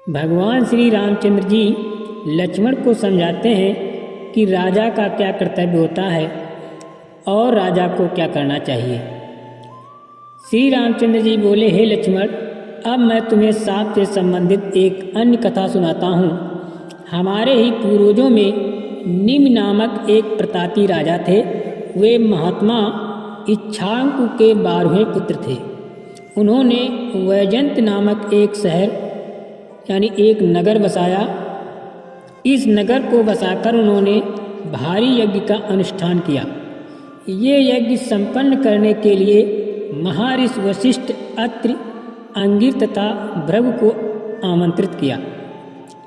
भगवान श्री रामचंद्र जी लक्ष्मण को समझाते हैं कि राजा का क्या कर्तव्य होता है और राजा को क्या करना चाहिए। श्री रामचंद्र जी बोले, हे लक्ष्मण, अब मैं तुम्हें सांप से संबंधित एक अन्य कथा सुनाता हूँ। हमारे ही पूर्वजों में निम्न नामक एक प्रतापी राजा थे। वे महात्मा इच्छांकु के 12वें पुत्र थे। उन्होंने वैजंत नामक एक शहर यानी एक नगर बसाया। इस नगर को बसाकर उन्होंने भारी यज्ञ का अनुष्ठान किया। ये यज्ञ संपन्न करने के लिए महर्षि वशिष्ठ, अत्रि, अंगिर तथा भृगु को आमंत्रित किया,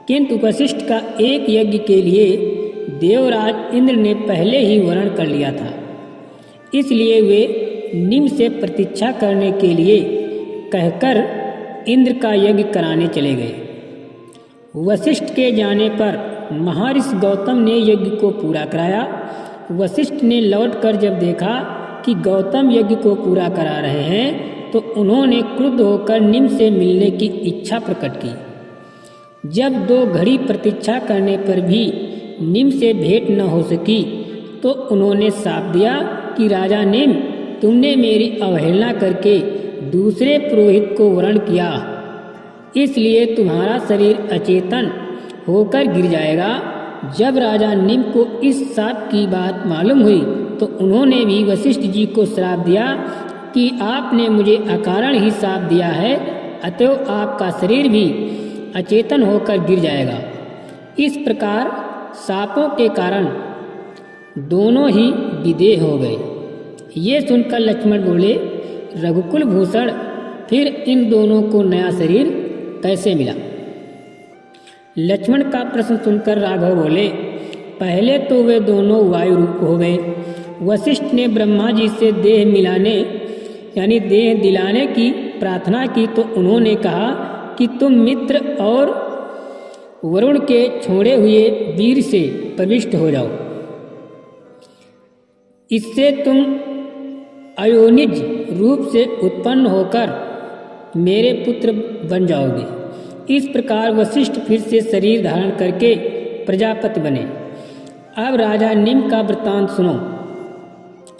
किंतु वशिष्ठ का एक यज्ञ के लिए देवराज इंद्र ने पहले ही वर्ण कर लिया था। इसलिए वे निम्न से प्रतीक्षा करने के लिए कहकर इंद्र का यज्ञ कराने चले गए। वशिष्ठ के जाने पर महर्षि गौतम ने यज्ञ को पूरा कराया। वशिष्ठ ने लौटकर जब देखा कि गौतम यज्ञ को पूरा करा रहे हैं तो उन्होंने क्रुद्ध होकर निम्न से मिलने की इच्छा प्रकट की। जब 2 घड़ी प्रतीक्षा करने पर भी निम्न से भेंट न हो सकी तो उन्होंने शाप दिया कि राजा निम्न, तुमने मेरी अवहेलना करके दूसरे पुरोहित को वरण किया, इसलिए तुम्हारा शरीर अचेतन होकर गिर जाएगा। जब राजा निम्न को इस शाप की बात मालूम हुई तो उन्होंने भी वशिष्ठ जी को श्राप दिया कि आपने मुझे अकारण ही शाप दिया है, अतएव आपका शरीर भी अचेतन होकर गिर जाएगा। इस प्रकार शापों के कारण दोनों ही विदेह हो गए। ये सुनकर लक्ष्मण बोले, रघुकुल भूषण, फिर इन दोनों को नया शरीर कैसे मिला? लक्ष्मण का प्रश्न सुनकर राघव बोले, पहले तो वे दोनों वायु रूप हो गए। वशिष्ठ ने ब्रह्मा जी से देह मिलाने यानी देह दिलाने की प्रार्थना की तो उन्होंने कहा कि तुम मित्र और वरुण के छोड़े हुए वीर से प्रविष्ट हो जाओ, इससे तुम अयोनिज रूप से उत्पन्न होकर मेरे पुत्र बन जाओगे। इस प्रकार वशिष्ठ फिर से शरीर धारण करके प्रजापति बने। अब राजा निम्न का वृत्तांत सुनो।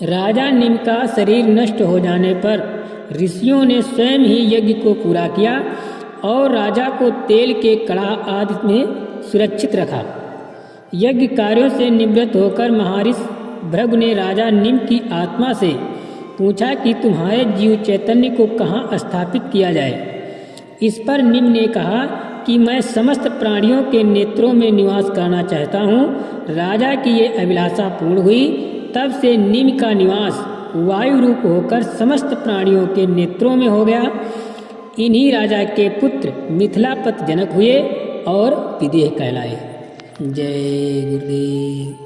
राजा निम्न का शरीर नष्ट हो जाने पर ऋषियों ने स्वयं ही यज्ञ को पूरा किया और राजा को तेल के कड़ाह आदि में सुरक्षित रखा। यज्ञ कार्यों से निवृत्त होकर महर्षि भृगु ने राजा निम्न की आत्मा से पूछा कि तुम्हारे जीव चैतन्य को कहाँ स्थापित किया जाए। इस पर निम्न ने कहा कि मैं समस्त प्राणियों के नेत्रों में निवास करना चाहता हूँ। राजा की ये अभिलाषा पूर्ण हुई। तब से निम्न का निवास वायु रूप होकर समस्त प्राणियों के नेत्रों में हो गया। इन्हीं राजा के पुत्र मिथिलापति जनक हुए और विदेह कहलाए। जय गुरुदेव।